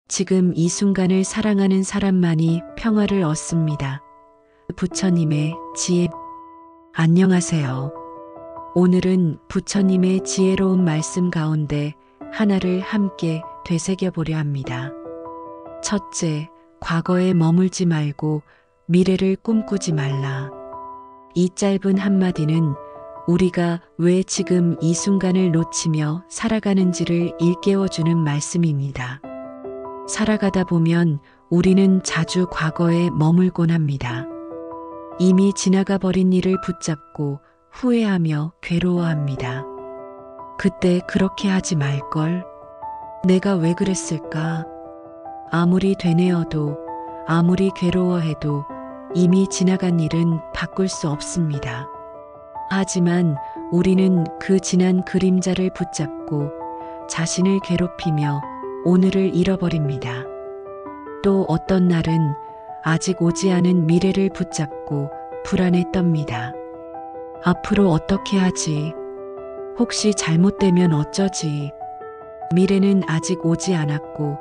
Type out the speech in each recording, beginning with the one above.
지금 이 순간을 사랑하는 사람만이 평화를 얻습니다. 부처님의 지혜. 안녕하세요. 오늘은 부처님의 지혜로운 말씀 가운데 하나를 함께 되새겨 보려 합니다. 첫째, 과거에 머물지 말고 미래를 꿈꾸지 말라. 이 짧은 한마디는 우리가 왜 지금 이 순간을 놓치며 살아가는지를 일깨워주는 말씀입니다. 살아가다 보면 우리는 자주 과거에 머물곤 합니다. 이미 지나가 버린 일을 붙잡고 후회하며 괴로워합니다. 그때 그렇게 하지 말걸. 내가 왜 그랬을까? 아무리 되뇌어도 아무리 괴로워해도 이미 지나간 일은 바꿀 수 없습니다. 하지만 우리는 그 지난 그림자를 붙잡고 자신을 괴롭히며 오늘을 잃어버립니다. 또 어떤 날은 아직 오지 않은 미래를 붙잡고 불안에 떱니다. 앞으로 어떻게 하지? 혹시 잘못되면 어쩌지? 미래는 아직 오지 않았고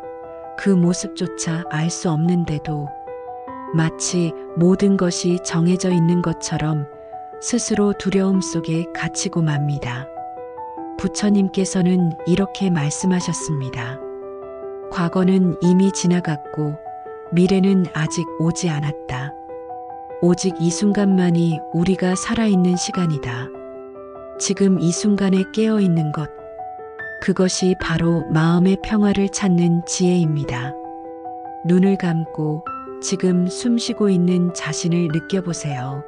그 모습조차 알 수 없는데도 마치 모든 것이 정해져 있는 것처럼 스스로 두려움 속에 갇히고 맙니다. 부처님께서는 이렇게 말씀하셨습니다. 과거는 이미 지나갔고 미래는 아직 오지 않았다. 오직 이 순간만이 우리가 살아있는 시간이다. 지금 이 순간에 깨어있는 것, 그것이 바로 마음의 평화를 찾는 지혜입니다. 눈을 감고 지금 숨쉬고 있는 자신을 느껴보세요.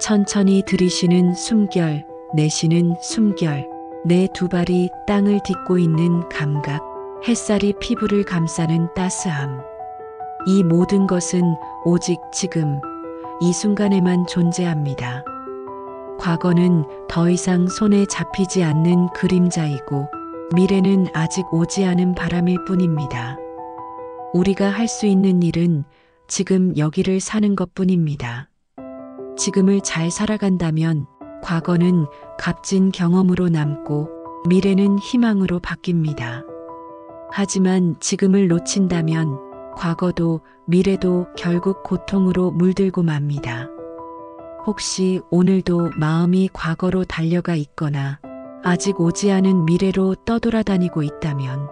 천천히 들이쉬는 숨결, 내쉬는 숨결, 내 두 발이 땅을 딛고 있는 감각, 햇살이 피부를 감싸는 따스함. 이 모든 것은 오직 지금, 이 순간에만 존재합니다. 과거는 더 이상 손에 잡히지 않는 그림자이고 미래는 아직 오지 않은 바람일 뿐입니다. 우리가 할 수 있는 일은 지금 여기를 사는 것뿐입니다. 지금을 잘 살아간다면 과거는 값진 경험으로 남고 미래는 희망으로 바뀝니다. 하지만 지금을 놓친다면 과거도 미래도 결국 고통으로 물들고 맙니다. 혹시 오늘도 마음이 과거로 달려가 있거나 아직 오지 않은 미래로 떠돌아다니고 있다면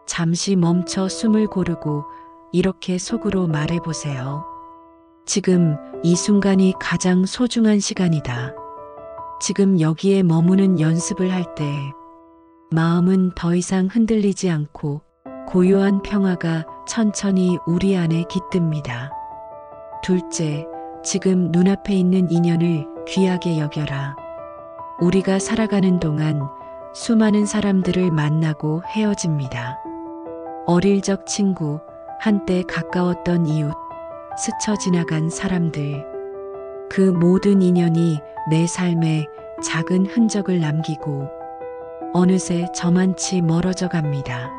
잠시 멈춰 숨을 고르고 이렇게 속으로 말해보세요. 지금 이 순간이 가장 소중한 시간이다. 지금 여기에 머무는 연습을 할 때 마음은 더 이상 흔들리지 않고 고요한 평화가 천천히 우리 안에 깃듭니다. 둘째, 지금 눈앞에 있는 인연을 귀하게 여겨라. 우리가 살아가는 동안 수많은 사람들을 만나고 헤어집니다. 어릴 적 친구, 한때 가까웠던 이웃, 스쳐 지나간 사람들. 그 모든 인연이 내 삶에 작은 흔적을 남기고 어느새 저만치 멀어져 갑니다.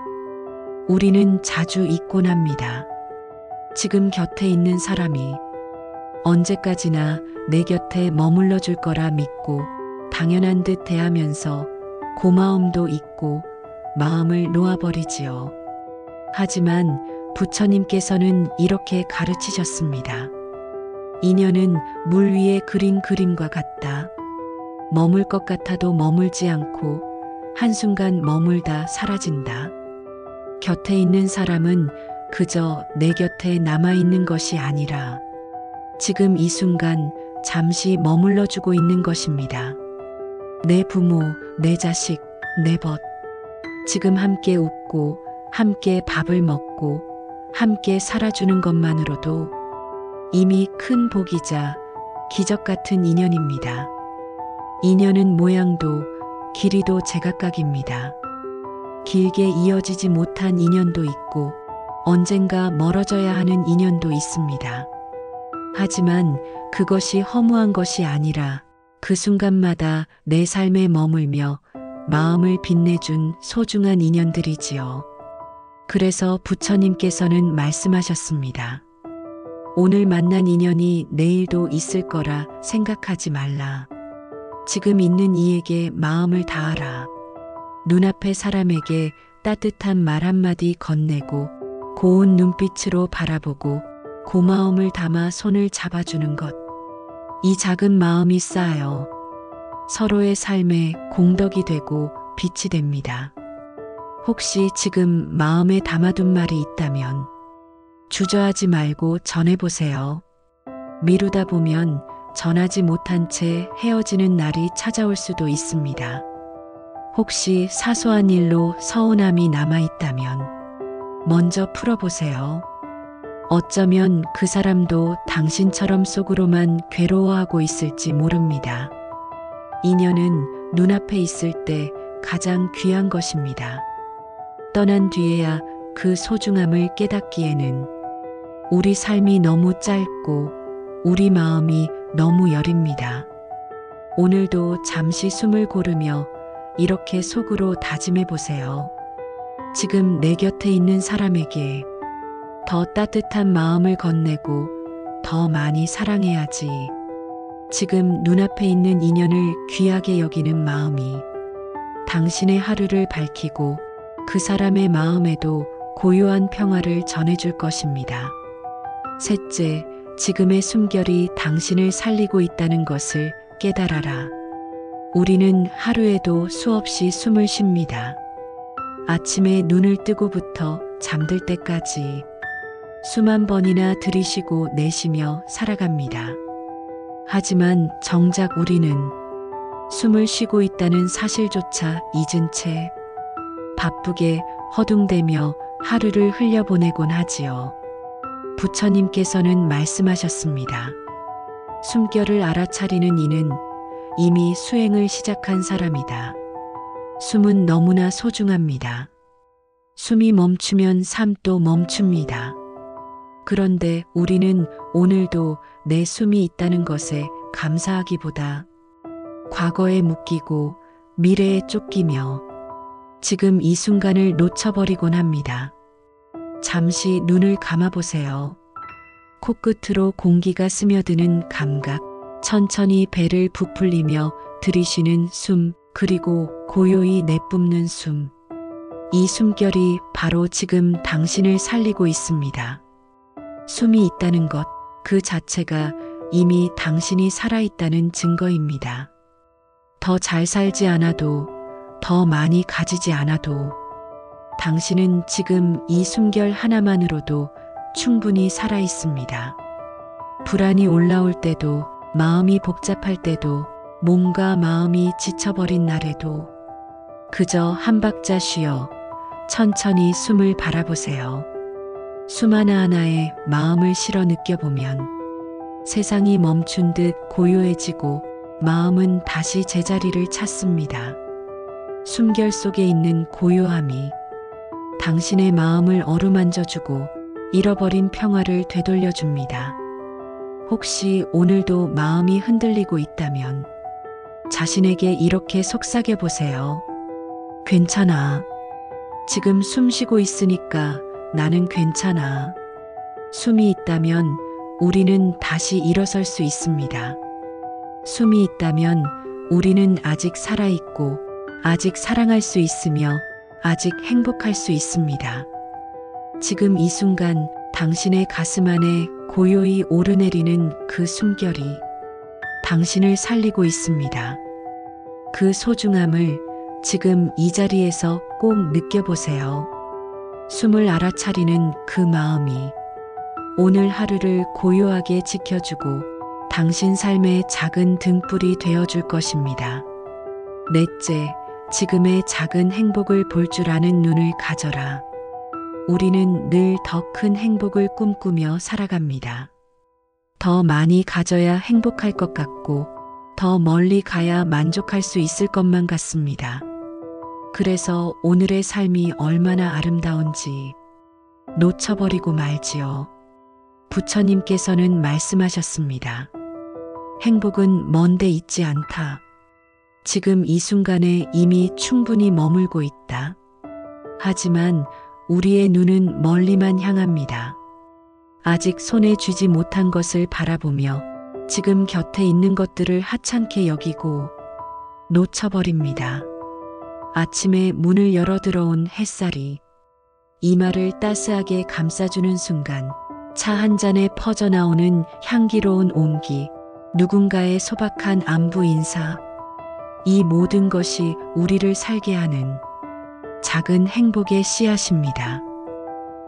우리는 자주 잊곤 합니다. 지금 곁에 있는 사람이 언제까지나 내 곁에 머물러 줄 거라 믿고 당연한 듯 대하면서 고마움도 잊고 마음을 놓아버리지요. 하지만 부처님께서는 이렇게 가르치셨습니다. 인연은 물 위에 그린 그림과 같다. 머물 것 같아도 머물지 않고 한순간 머물다 사라진다. 곁에 있는 사람은 그저 내 곁에 남아있는 것이 아니라 지금 이 순간 잠시 머물러주고 있는 것입니다. 내 부모, 내 자식, 내 벗. 지금 함께 웃고 함께 밥을 먹고 함께 살아주는 것만으로도 이미 큰 복이자 기적 같은 인연입니다. 인연은 모양도 길이도 제각각입니다. 길게 이어지지 못한 인연도 있고 언젠가 멀어져야 하는 인연도 있습니다. 하지만 그것이 허무한 것이 아니라 그 순간마다 내 삶에 머물며 마음을 빛내준 소중한 인연들이지요. 그래서 부처님께서는 말씀하셨습니다. 오늘 만난 인연이 내일도 있을 거라 생각하지 말라. 지금 있는 이에게 마음을 다하라. 눈앞의 사람에게 따뜻한 말 한마디 건네고 고운 눈빛으로 바라보고 고마움을 담아 손을 잡아주는 것. 이 작은 마음이 쌓여 서로의 삶에 공덕이 되고 빛이 됩니다. 혹시 지금 마음에 담아둔 말이 있다면 주저하지 말고 전해보세요. 미루다 보면 전하지 못한 채 헤어지는 날이 찾아올 수도 있습니다. 혹시 사소한 일로 서운함이 남아있다면 먼저 풀어보세요. 어쩌면 그 사람도 당신처럼 속으로만 괴로워하고 있을지 모릅니다. 인연은 눈앞에 있을 때 가장 귀한 것입니다. 떠난 뒤에야 그 소중함을 깨닫기에는 우리 삶이 너무 짧고 우리 마음이 너무 여립니다. 오늘도 잠시 숨을 고르며 이렇게 속으로 다짐해 보세요. 지금 내 곁에 있는 사람에게 더 따뜻한 마음을 건네고 더 많이 사랑해야지. 지금 눈앞에 있는 인연을 귀하게 여기는 마음이 당신의 하루를 밝히고 그 사람의 마음에도 고요한 평화를 전해줄 것입니다. 셋째, 지금의 숨결이 당신을 살리고 있다는 것을 깨달아라. 우리는 하루에도 수없이 숨을 쉽니다. 아침에 눈을 뜨고부터 잠들 때까지 수만 번이나 들이쉬고 내쉬며 살아갑니다. 하지만 정작 우리는 숨을 쉬고 있다는 사실조차 잊은 채 바쁘게 허둥대며 하루를 흘려보내곤 하지요. 부처님께서는 말씀하셨습니다. 숨결을 알아차리는 이는 이미 수행을 시작한 사람이다. 숨은 너무나 소중합니다. 숨이 멈추면 삶도 멈춥니다. 그런데 우리는 오늘도 내 숨이 있다는 것에 감사하기보다 과거에 묶이고 미래에 쫓기며 지금 이 순간을 놓쳐버리곤 합니다. 잠시 눈을 감아보세요. 코끝으로 공기가 스며드는 감각, 천천히 배를 부풀리며 들이쉬는 숨, 그리고 고요히 내뿜는 숨. 이 숨결이 바로 지금 당신을 살리고 있습니다. 숨이 있다는 것, 그 자체가 이미 당신이 살아있다는 증거입니다. 더 잘 살지 않아도, 더 많이 가지지 않아도, 당신은 지금 이 숨결 하나만으로도 충분히 살아있습니다. 불안이 올라올 때도, 마음이 복잡할 때도, 몸과 마음이 지쳐버린 날에도 그저 한 박자 쉬어 천천히 숨을 바라보세요. 숨 하나하나에 마음을 실어 느껴보면 세상이 멈춘 듯 고요해지고 마음은 다시 제자리를 찾습니다. 숨결 속에 있는 고요함이 당신의 마음을 어루만져주고 잃어버린 평화를 되돌려줍니다. 혹시 오늘도 마음이 흔들리고 있다면 자신에게 이렇게 속삭여 보세요. 괜찮아. 지금 숨 쉬고 있으니까 나는 괜찮아. 숨이 있다면 우리는 다시 일어설 수 있습니다. 숨이 있다면 우리는 아직 살아있고 아직 사랑할 수 있으며 아직 행복할 수 있습니다. 지금 이 순간 당신의 가슴 안에 고요히 오르내리는 그 숨결이 당신을 살리고 있습니다. 그 소중함을 지금 이 자리에서 꼭 느껴보세요. 숨을 알아차리는 그 마음이 오늘 하루를 고요하게 지켜주고 당신 삶의 작은 등불이 되어줄 것입니다. 넷째, 지금의 작은 행복을 볼 줄 아는 눈을 가져라. 우리는 늘 더 큰 행복을 꿈꾸며 살아갑니다. 더 많이 가져야 행복할 것 같고 더 멀리 가야 만족할 수 있을 것만 같습니다. 그래서 오늘의 삶이 얼마나 아름다운지 놓쳐버리고 말지요. 부처님께서는 말씀하셨습니다. 행복은 먼데 있지 않다. 지금 이 순간에 이미 충분히 머물고 있다. 하지만 우리의 눈은 멀리만 향합니다. 아직 손에 쥐지 못한 것을 바라보며 지금 곁에 있는 것들을 하찮게 여기고 놓쳐버립니다. 아침에 문을 열어 들어온 햇살이 이마를 따스하게 감싸주는 순간 차 한 잔에 퍼져나오는 향기로운 온기, 누군가의 소박한 안부 인사, 이 모든 것이 우리를 살게 하는 작은 행복의 씨앗입니다.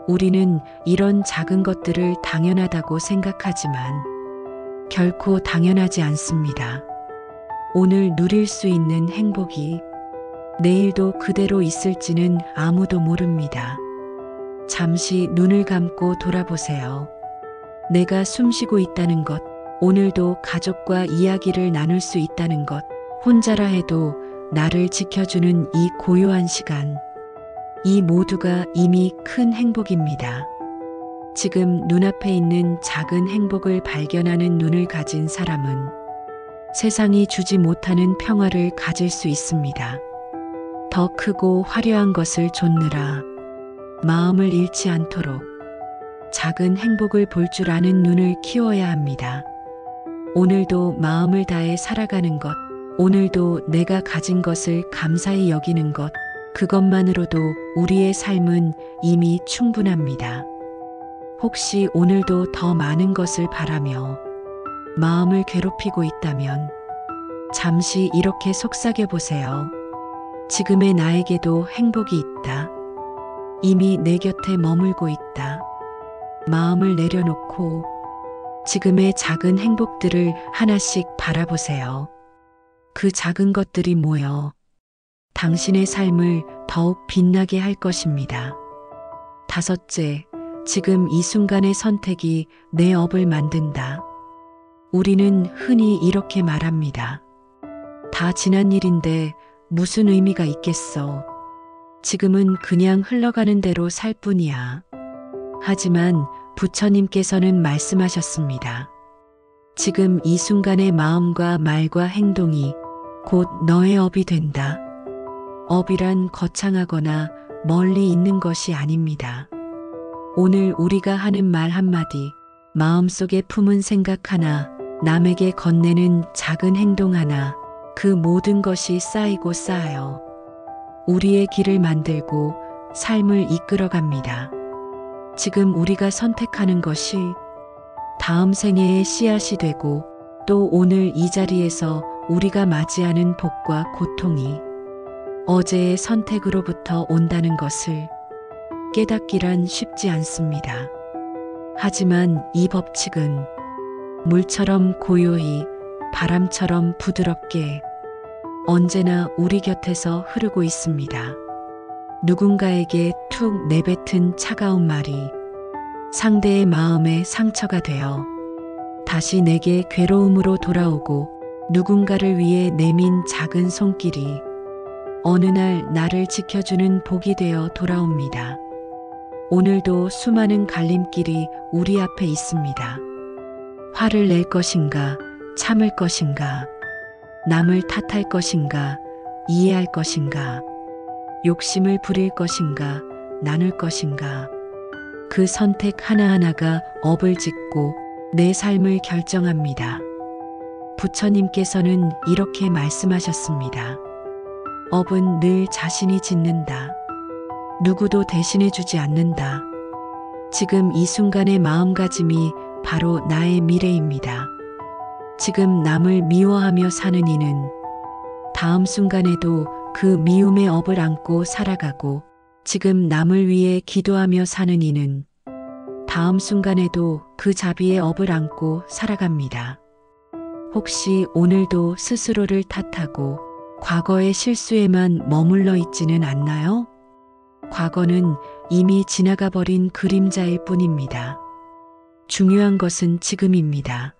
우리는 이런 작은 것들을 당연하다고 생각하지만 결코 당연하지 않습니다. 오늘 누릴 수 있는 행복이 내일도 그대로 있을지는 아무도 모릅니다. 잠시 눈을 감고 돌아보세요. 내가 숨쉬고 있다는 것, 오늘도 가족과 이야기를 나눌 수 있다는 것, 혼자라 해도 나를 지켜주는 이 고요한 시간, 이 모두가 이미 큰 행복입니다. 지금 눈앞에 있는 작은 행복을 발견하는 눈을 가진 사람은 세상이 주지 못하는 평화를 가질 수 있습니다. 더 크고 화려한 것을 좇느라 마음을 잃지 않도록 작은 행복을 볼 줄 아는 눈을 키워야 합니다. 오늘도 마음을 다해 살아가는 것, 오늘도 내가 가진 것을 감사히 여기는 것, 그것만으로도 우리의 삶은 이미 충분합니다. 혹시 오늘도 더 많은 것을 바라며 마음을 괴롭히고 있다면 잠시 이렇게 속삭여 보세요. 지금의 나에게도 행복이 있다. 이미 내 곁에 머물고 있다. 마음을 내려놓고 지금의 작은 행복들을 하나씩 바라보세요. 그 작은 것들이 모여 당신의 삶을 더욱 빛나게 할 것입니다. 다섯째, 지금 이 순간의 선택이 내 업을 만든다. 우리는 흔히 이렇게 말합니다. 다 지난 일인데 무슨 의미가 있겠어. 지금은 그냥 흘러가는 대로 살 뿐이야. 하지만 부처님께서는 말씀하셨습니다. 지금 이 순간의 마음과 말과 행동이 곧 너의 업이 된다. 업이란 거창하거나 멀리 있는 것이 아닙니다. 오늘 우리가 하는 말 한마디, 마음속에 품은 생각 하나, 남에게 건네는 작은 행동 하나, 그 모든 것이 쌓이고 쌓여 우리의 길을 만들고 삶을 이끌어갑니다. 지금 우리가 선택하는 것이 다음 생애의 씨앗이 되고 또 오늘 이 자리에서 우리가 맞이하는 복과 고통이 어제의 선택으로부터 온다는 것을 깨닫기란 쉽지 않습니다. 하지만 이 법칙은 물처럼 고요히, 바람처럼 부드럽게 언제나 우리 곁에서 흐르고 있습니다. 누군가에게 툭 내뱉은 차가운 말이 상대의 마음에 상처가 되어 다시 내게 괴로움으로 돌아오고, 누군가를 위해 내민 작은 손길이 어느 날 나를 지켜주는 복이 되어 돌아옵니다. 오늘도 수많은 갈림길이 우리 앞에 있습니다. 화를 낼 것인가, 참을 것인가, 남을 탓할 것인가, 이해할 것인가, 욕심을 부릴 것인가, 나눌 것인가. 그 선택 하나하나가 업을 짓고 내 삶을 결정합니다. 부처님께서는 이렇게 말씀하셨습니다. 업은 늘 자신이 짓는다. 누구도 대신해 주지 않는다. 지금 이 순간의 마음가짐이 바로 나의 미래입니다. 지금 남을 미워하며 사는 이는 다음 순간에도 그 미움의 업을 안고 살아가고, 지금 남을 위해 기도하며 사는 이는 다음 순간에도 그 자비의 업을 안고 살아갑니다. 혹시 오늘도 스스로를 탓하고 과거의 실수에만 머물러 있지는 않나요? 과거는 이미 지나가 버린 그림자일 뿐입니다. 중요한 것은 지금입니다.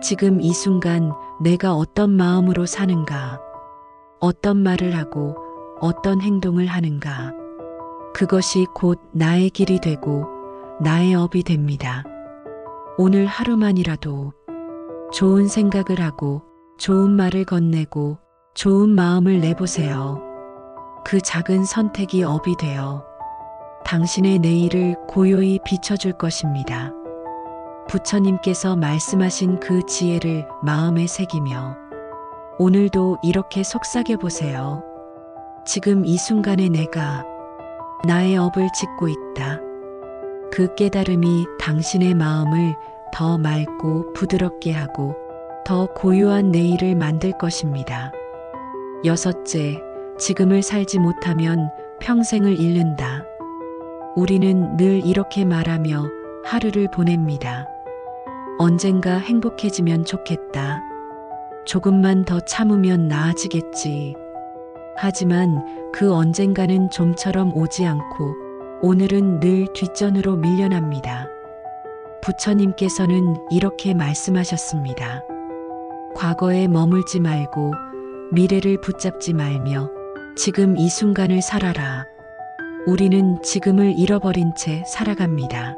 지금 이 순간 내가 어떤 마음으로 사는가, 어떤 말을 하고 어떤 행동을 하는가, 그것이 곧 나의 길이 되고 나의 업이 됩니다. 오늘 하루만이라도 좋은 생각을 하고 좋은 말을 건네고 좋은 마음을 내보세요. 그 작은 선택이 업이 되어 당신의 내일을 고요히 비춰줄 것입니다. 부처님께서 말씀하신 그 지혜를 마음에 새기며 오늘도 이렇게 속삭여 보세요. 지금 이 순간에 내가 나의 업을 짓고 있다. 그 깨달음이 당신의 마음을 더 맑고 부드럽게 하고 더 고요한 내일을 만들 것입니다. 여섯째, 지금을 살지 못하면 평생을 잃는다. 우리는 늘 이렇게 말하며 하루를 보냅니다. 언젠가 행복해지면 좋겠다. 조금만 더 참으면 나아지겠지. 하지만 그 언젠가는 좀처럼 오지 않고 오늘은 늘 뒷전으로 밀려납니다. 부처님께서는 이렇게 말씀하셨습니다. 과거에 머물지 말고 미래를 붙잡지 말며 지금 이 순간을 살아라. 우리는 지금을 잃어버린 채 살아갑니다.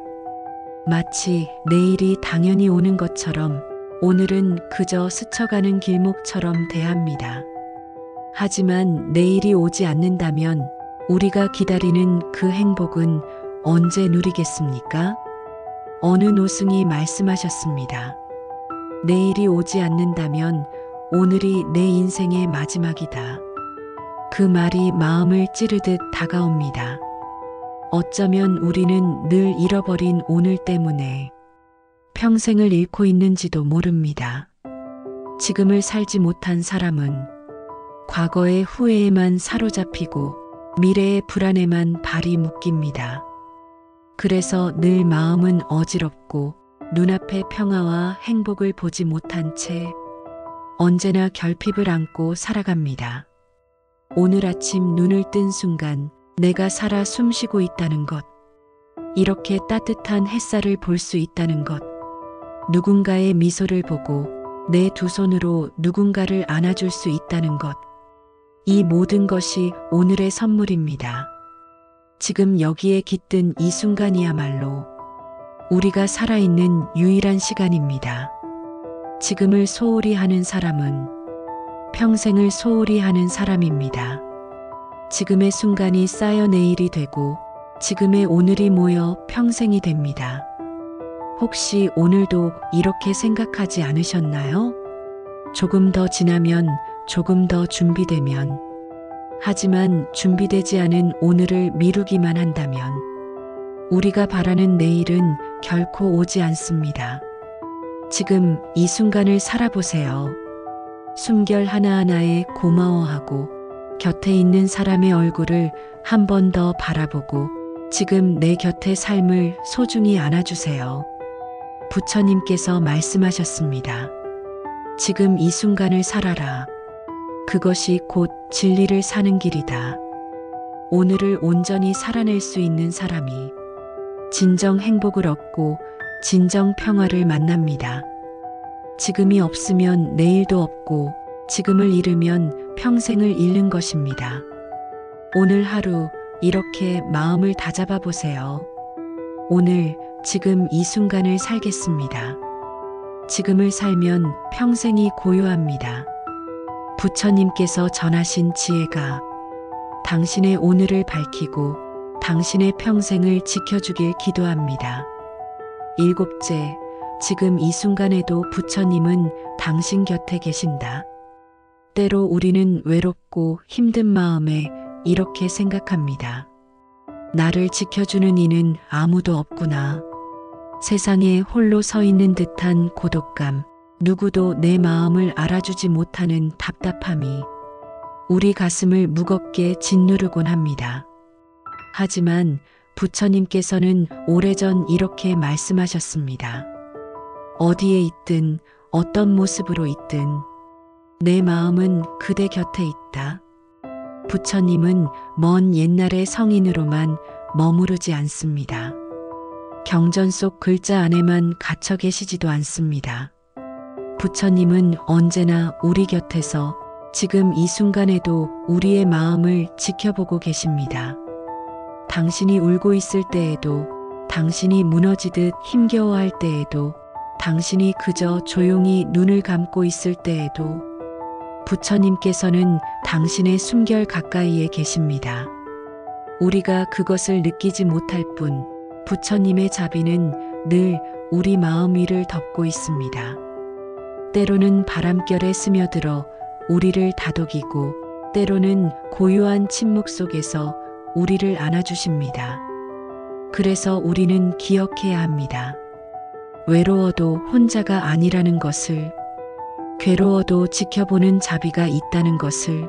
마치 내일이 당연히 오는 것처럼 오늘은 그저 스쳐가는 길목처럼 대합니다. 하지만 내일이 오지 않는다면 우리가 기다리는 그 행복은 언제 누리겠습니까? 어느 노승이 말씀하셨습니다. 내일이 오지 않는다면 오늘이 내 인생의 마지막이다. 그 말이 마음을 찌르듯 다가옵니다. 어쩌면 우리는 늘 잃어버린 오늘 때문에 평생을 잃고 있는지도 모릅니다. 지금을 살지 못한 사람은 과거의 후회에만 사로잡히고 미래의 불안에만 발이 묶입니다. 그래서 늘 마음은 어지럽고 눈앞의 평화와 행복을 보지 못한 채 언제나 결핍을 안고 살아갑니다. 오늘 아침 눈을 뜬 순간 내가 살아 숨쉬고 있다는 것, 이렇게 따뜻한 햇살을 볼 수 있다는 것, 누군가의 미소를 보고 내 두 손으로 누군가를 안아줄 수 있다는 것, 이 모든 것이 오늘의 선물입니다. 지금 여기에 깃든 이 순간이야말로 우리가 살아있는 유일한 시간입니다. 지금을 소홀히 하는 사람은 평생을 소홀히 하는 사람입니다. 지금의 순간이 쌓여 내일이 되고 지금의 오늘이 모여 평생이 됩니다. 혹시 오늘도 이렇게 생각하지 않으셨나요? 조금 더 지나면, 조금 더 준비되면, 하지만 준비되지 않은 오늘을 미루기만 한다면 우리가 바라는 내일은 결코 오지 않습니다. 지금 이 순간을 살아보세요. 숨결 하나하나에 고마워하고 곁에 있는 사람의 얼굴을 한 번 더 바라보고 지금 내 곁의 삶을 소중히 안아주세요. 부처님께서 말씀하셨습니다. 지금 이 순간을 살아라. 그것이 곧 진리를 사는 길이다. 오늘을 온전히 살아낼 수 있는 사람이 진정 행복을 얻고 진정 평화를 만납니다. 지금이 없으면 내일도 없고 지금을 잃으면 평생을 잃는 것입니다. 오늘 하루 이렇게 마음을 다잡아 보세요. 오늘 지금 이 순간을 살겠습니다. 지금을 살면 평생이 고요합니다. 부처님께서 전하신 지혜가 당신의 오늘을 밝히고 당신의 평생을 지켜주길 기도합니다. 일곱째, 지금 이 순간에도 부처님은 당신 곁에 계신다. 때로 우리는 외롭고 힘든 마음에 이렇게 생각합니다. 나를 지켜주는 이는 아무도 없구나. 세상에 홀로 서 있는 듯한 고독감, 누구도 내 마음을 알아주지 못하는 답답함이 우리 가슴을 무겁게 짓누르곤 합니다. 하지만 부처님께서는 오래전 이렇게 말씀하셨습니다. 어디에 있든 어떤 모습으로 있든 내 마음은 그대 곁에 있다. 부처님은 먼 옛날의 성인으로만 머무르지 않습니다. 경전 속 글자 안에만 갇혀 계시지도 않습니다. 부처님은 언제나 우리 곁에서 지금 이 순간에도 우리의 마음을 지켜보고 계십니다. 당신이 울고 있을 때에도, 당신이 무너지듯 힘겨워할 때에도, 당신이 그저 조용히 눈을 감고 있을 때에도 부처님께서는 당신의 숨결 가까이에 계십니다. 우리가 그것을 느끼지 못할 뿐 부처님의 자비는 늘 우리 마음 위를 덮고 있습니다. 때로는 바람결에 스며들어 우리를 다독이고 때로는 고요한 침묵 속에서 우리를 안아주십니다. 그래서 우리는 기억해야 합니다. 외로워도 혼자가 아니라는 것을, 괴로워도 지켜보는 자비가 있다는 것을,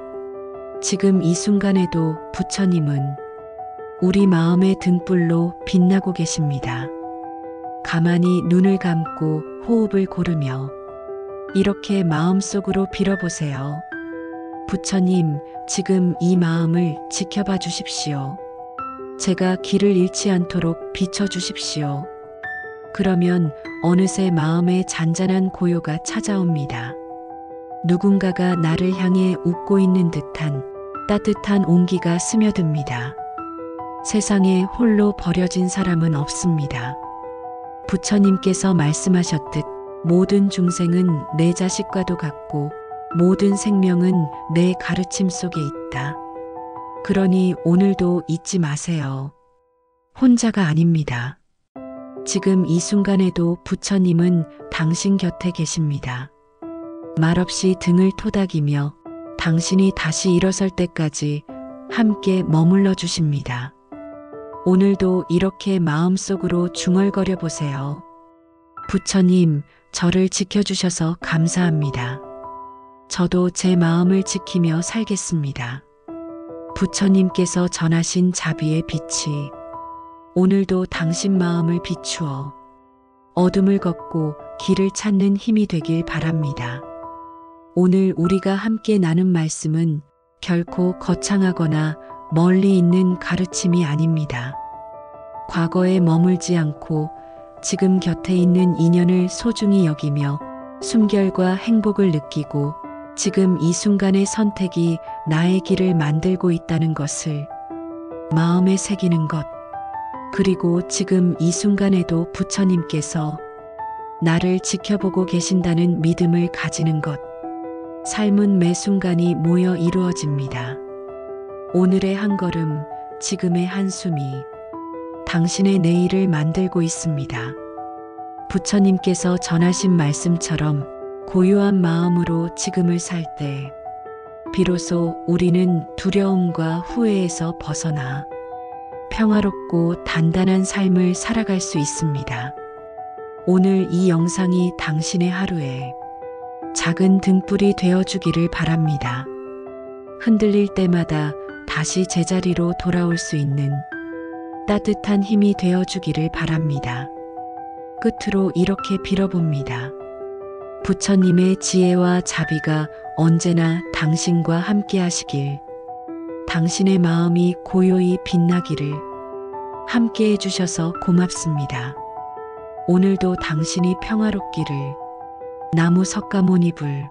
지금 이 순간에도 부처님은 우리 마음의 등불로 빛나고 계십니다. 가만히 눈을 감고 호흡을 고르며 이렇게 마음속으로 빌어보세요. 부처님, 지금 이 마음을 지켜봐 주십시오. 제가 길을 잃지 않도록 비춰주십시오. 그러면 어느새 마음에 잔잔한 고요가 찾아옵니다. 누군가가 나를 향해 웃고 있는 듯한 따뜻한 온기가 스며듭니다. 세상에 홀로 버려진 사람은 없습니다. 부처님께서 말씀하셨듯 모든 중생은 내 자식과도 같고 모든 생명은 내 가르침 속에 있다. 그러니 오늘도 잊지 마세요. 혼자가 아닙니다. 지금 이 순간에도 부처님은 당신 곁에 계십니다. 말없이 등을 토닥이며 당신이 다시 일어설 때까지 함께 머물러 주십니다. 오늘도 이렇게 마음속으로 중얼거려 보세요. 부처님, 저를 지켜주셔서 감사합니다. 저도 제 마음을 지키며 살겠습니다. 부처님께서 전하신 자비의 빛이 오늘도 당신 마음을 비추어 어둠을 걷고 길을 찾는 힘이 되길 바랍니다. 오늘 우리가 함께 나눈 말씀은 결코 거창하거나 멀리 있는 가르침이 아닙니다. 과거에 머물지 않고 지금 곁에 있는 인연을 소중히 여기며 숨결과 행복을 느끼고 지금 이 순간의 선택이 나의 길을 만들고 있다는 것을 마음에 새기는 것, 그리고 지금 이 순간에도 부처님께서 나를 지켜보고 계신다는 믿음을 가지는 것, 삶은 매 순간이 모여 이루어집니다. 오늘의 한 걸음, 지금의 한숨이 당신의 내일을 만들고 있습니다. 부처님께서 전하신 말씀처럼 고요한 마음으로 지금을 살 때 비로소 우리는 두려움과 후회에서 벗어나 평화롭고 단단한 삶을 살아갈 수 있습니다. 오늘 이 영상이 당신의 하루에 작은 등불이 되어주기를 바랍니다. 흔들릴 때마다 다시 제자리로 돌아올 수 있는 따뜻한 힘이 되어주기를 바랍니다. 끝으로 이렇게 빌어봅니다. 부처님의 지혜와 자비가 언제나 당신과 함께 하시길, 당신의 마음이 고요히 빛나기를, 함께 해주셔서 고맙습니다. 오늘도 당신이 평화롭기를. 나무 석가모니불